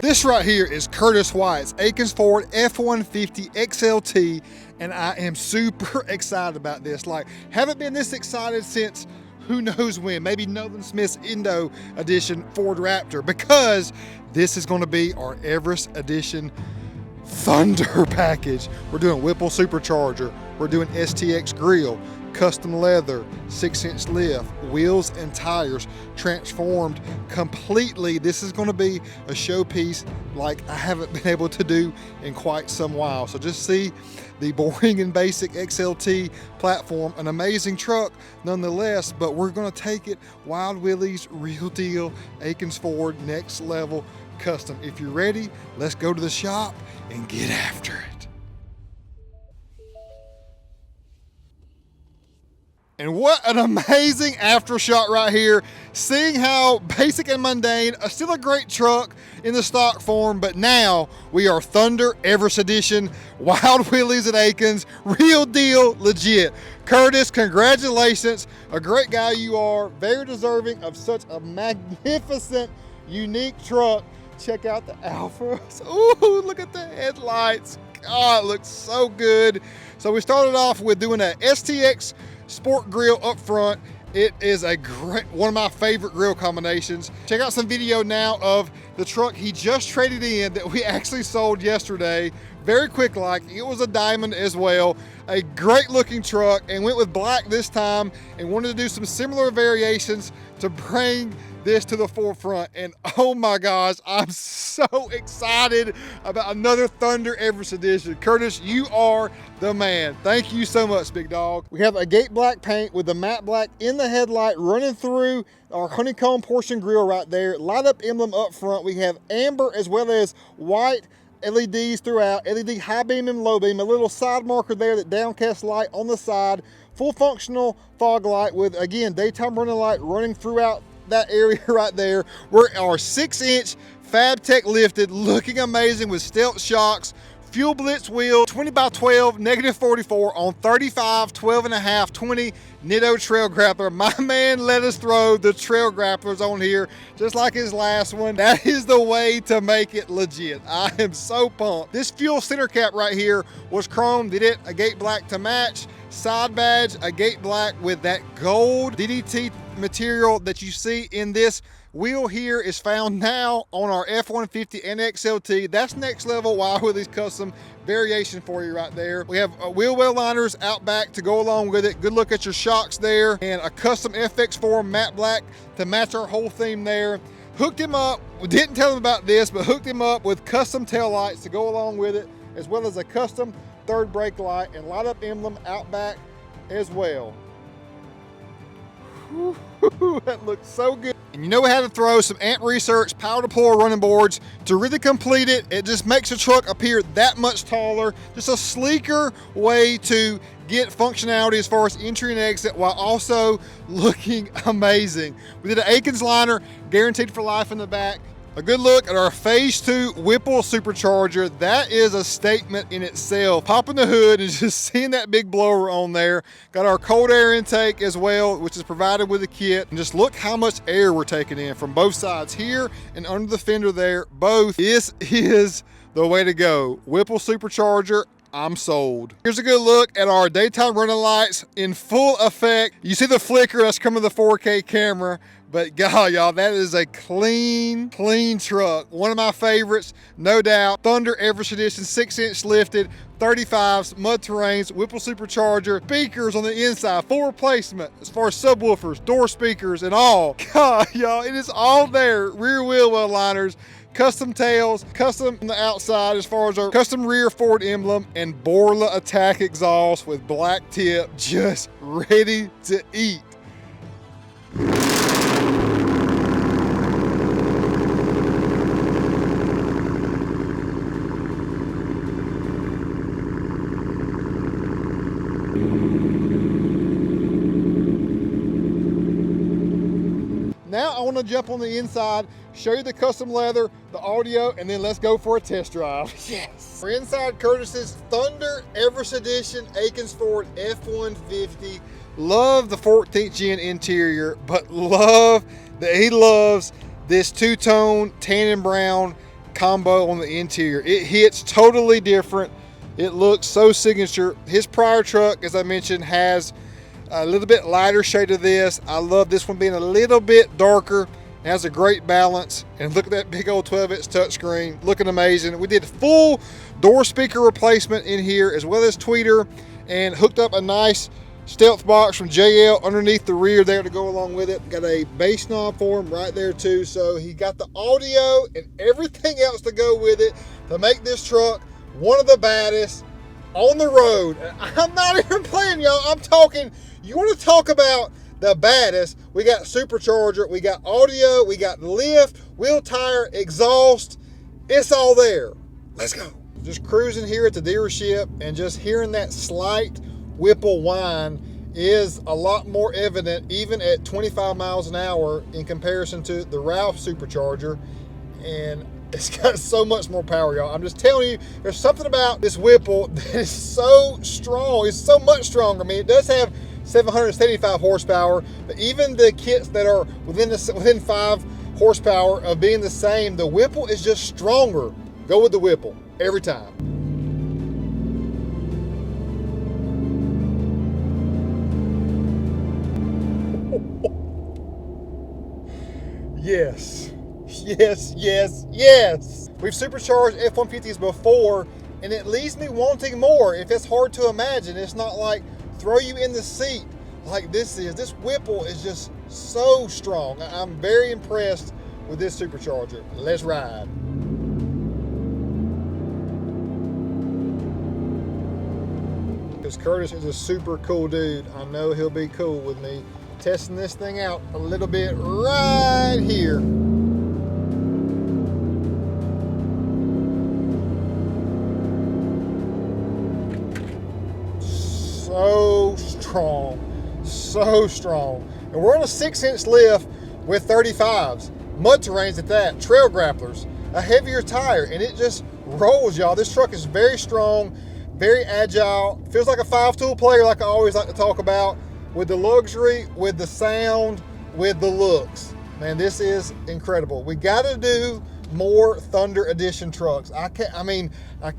This right here is Curtis White's Akins Ford F-150 XLT, and I am super excited about this. Like, haven't been this excited since who knows when, maybe Nolan Smith's Indo Edition Ford Raptor, because this is gonna be our Everest Edition Thunder package. We're doing Whipple Supercharger, we're doing STX grill, custom leather, 6-inch lift, wheels and tires transformed completely. This is going to be a showpiece like I haven't been able to do in quite some while. So just see the boring and basic XLT platform, an amazing truck nonetheless, but we're going to take it Wild Willies, real deal, Akins Ford, next level custom. If you're ready, let's go to the shop and get after it. And what an amazing after shot right here. Seeing how basic and mundane, still a great truck in the stock form, but now we are Thunder Everest Edition, Wild Willies at Akins, real deal, legit. Curtis, congratulations. A great guy you are, very deserving of such a magnificent, unique truck. Check out the Alphas. Ooh, look at the headlights. God, it looks so good. So we started off with doing a STX sport grill up front. It is a great, one of my favorite grill combinations. Check out some video now of the truck he just traded in that we actually sold yesterday. Very quick, like it was a diamond as well. A great looking truck, and went with black this time and wanted to do some similar variations to bring this to the forefront. And oh my gosh, I'm so excited about another Thunder Everest Edition. Curtis, you are the man. Thank you so much, big dog. We have a gate black paint with the matte black in the headlight running through our honeycomb portion grill right there. Light up emblem up front. We have amber as well as white LEDs throughout, LED high beam and low beam, a little side marker there, that downcast light on the side, full functional fog light with, again, daytime running light running throughout that area right there. We're our 6-inch Fab Tech lifted, looking amazing with stealth shocks, fuel blitz wheel, 20x12, -44 on 35, 12.5, 20 Nitto trail grappler. My man let us throw the trail grapplers on here, just like his last one. That is the way to make it legit. I am so pumped. This fuel center cap right here was chrome. Did it a gate black to match. Side badge, a gate black with that gold DDT material that you see in this wheel here is found now on our F-150 and XLT. That's next level Wild Willies custom variation for you right there. We have wheel well liners out back to go along with it. Good look at your shocks there, and a custom FX4 matte black to match our whole theme there. Hooked him up, we didn't tell him about this, but hooked him up with custom tail lights to go along with it, as well as a custom third brake light and light up emblem out back as well. That looks so good. And you know we had to throw some Ant Research power deploy running boards to really complete it. It just makes the truck appear that much taller. Just a sleeker way to get functionality as far as entry and exit while also looking amazing. We did an Akins liner, guaranteed for life in the back. A good look at our Phase 2 Whipple Supercharger. That is a statement in itself. Popping the hood and just seeing that big blower on there. Got our cold air intake as well, which is provided with the kit. And just look how much air we're taking in from both sides here and under the fender there. Both. This is the way to go. Whipple Supercharger. I'm sold. Here's a good look at our daytime running lights in full effect. You see the flicker that's coming to the 4K camera, but God, y'all, that is a clean truck. One of my favorites, no doubt. Thunder Everest Edition, 6-inch lifted, 35s, mud terrains, Whipple Supercharger, speakers on the inside, full replacement as far as subwoofers, door speakers, and all. God, y'all, it is all there. Rear wheel well liners, custom tails, custom on the outside as far as our custom rear Ford emblem, and Borla Attack exhaust with black tip, just ready to eat. Now I want to jump on the inside, show you the custom leather, the audio, and then let's go for a test drive. Yes! We're inside Curtis's Thunder Everest Edition Akins Ford F-150. Love the 14th gen interior, but love that he loves this two-tone tan and brown combo on the interior. It hits totally different. It looks so signature. His prior truck, as I mentioned, has a little bit lighter shade of this. I love this one being a little bit darker. It has a great balance. And look at that big old 12-inch touchscreen, looking amazing. We did full door speaker replacement in here, as well as tweeter, and hooked up a nice stealth box from JL underneath the rear there to go along with it. Got a bass knob for him right there too. So he got the audio and everything else to go with it to make this truck one of the baddest on the road. And I'm not even playing, y'all. I'm talking, you want to talk about the baddest. We got supercharger, we got audio, we got lift, wheel tire, exhaust. It's all there. Let's go. Just cruising here at the dealership and just hearing that slight Whipple whine is a lot more evident even at 25 miles an hour in comparison to the Roush supercharger, and it's got so much more power, y'all. I'm just telling you, there's something about this Whipple that is so strong. It's so much stronger. I mean, it does have 775 horsepower, but even the kits that are within 5 horsepower of being the same, the Whipple is just stronger. Go with the Whipple every time. Yes, yes, yes, yes. We've supercharged F-150s before, and it leaves me wanting more. If it's hard to imagine, it's not like throw you in the seat like this is. This Whipple is just so strong. I'm very impressed with this supercharger. Let's ride. Because Curtis is a super cool dude. I know he'll be cool with me testing this thing out a little bit right here. So strong, so strong. And we're on a 6-inch lift with 35s, mud terrains at that, trail grapplers, a heavier tire, and it just rolls, y'all. This truck is very strong, very agile, feels like a 5-tool player like I always like to talk about. With the luxury, with the sound, with the looks. Man, this is incredible. We gotta do more Thunder Edition trucks. I can't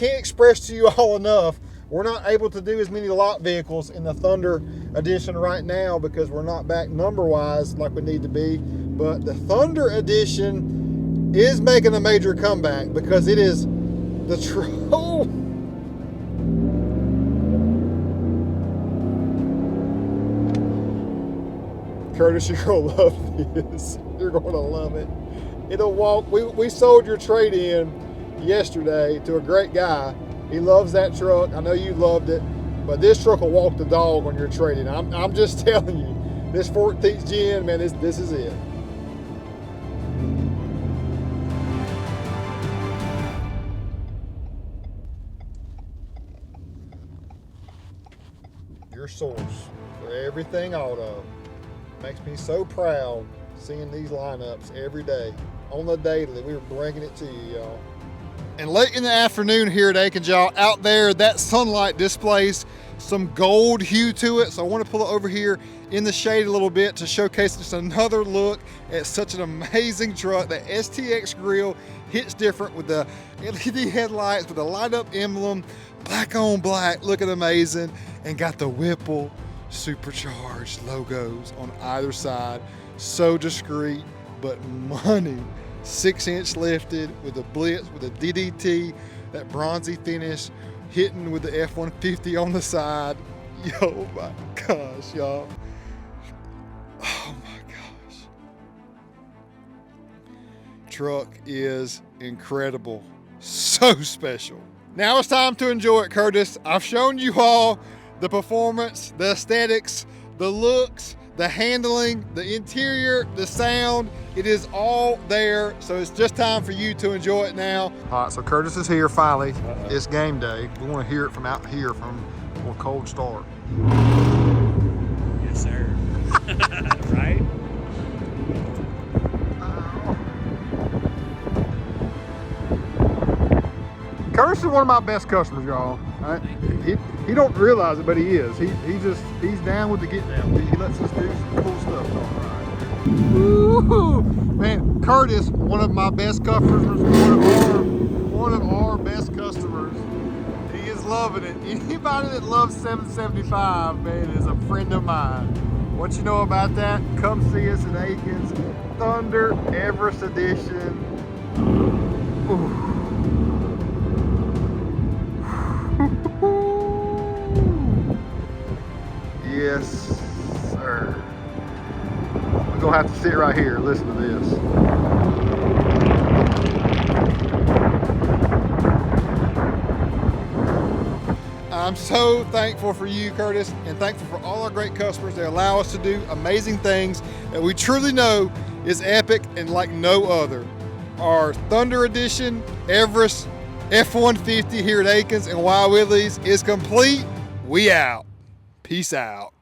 express to you all enough. We're not able to do as many lot vehicles in the Thunder Edition right now because we're not back number-wise like we need to be. But the Thunder Edition is making a major comeback because it is the truth. Curtis, you're gonna love this. You're gonna love it. It'll walk. We sold your trade-in yesterday to a great guy. He loves that truck. I know you loved it, but this truck will walk the dog on your trade-in. I'm just telling you, this 14th gen, man, this is it. Your source for everything auto. Makes me so proud seeing these lineups every day on the daily. We were bringing it to you, y'all. And late in the afternoon here at Akins, y'all, out there, that sunlight displays some gold hue to it. So I want to pull it over here in the shade a little bit to showcase just another look at such an amazing truck. The STX grill hits different with the LED headlights, with the light up emblem, black on black, looking amazing, and got the Whipple Supercharged logos on either side. So discreet, but money. 6-inch lifted with a blitz, with a DDT, that bronzy finish, hitting with the F-150 on the side. Yo, my gosh, y'all. Oh my gosh. Truck is incredible. So special. Now it's time to enjoy it, Curtis. I've shown you all the performance, the aesthetics, the looks, the handling, the interior, the sound. It is all there, so it's just time for you to enjoy it now. All right, so Curtis is here finally. It's game day. We want to hear it from out here from a cold start. Yes, sir. Right? Curtis is one of my best customers, y'all. Right? He don't realize it, but he is. He's down with the get down. He lets us do some cool stuff. All right. Woo-hoo. Man, Curtis, one of my best customers, one of our best customers. He is loving it. Anybody that loves 775, man, is a friend of mine. What you know about that? Come see us at Akins. Thunder Everest Edition. Ooh. Yes, sir. We're gonna have to sit right here and listen to this. I'm so thankful for you, Curtis, and thankful for all our great customers that allow us to do amazing things that we truly know is epic and like no other. Our Thunder Edition Everest F-150 here at Akins and Willies is complete. We out. Peace out.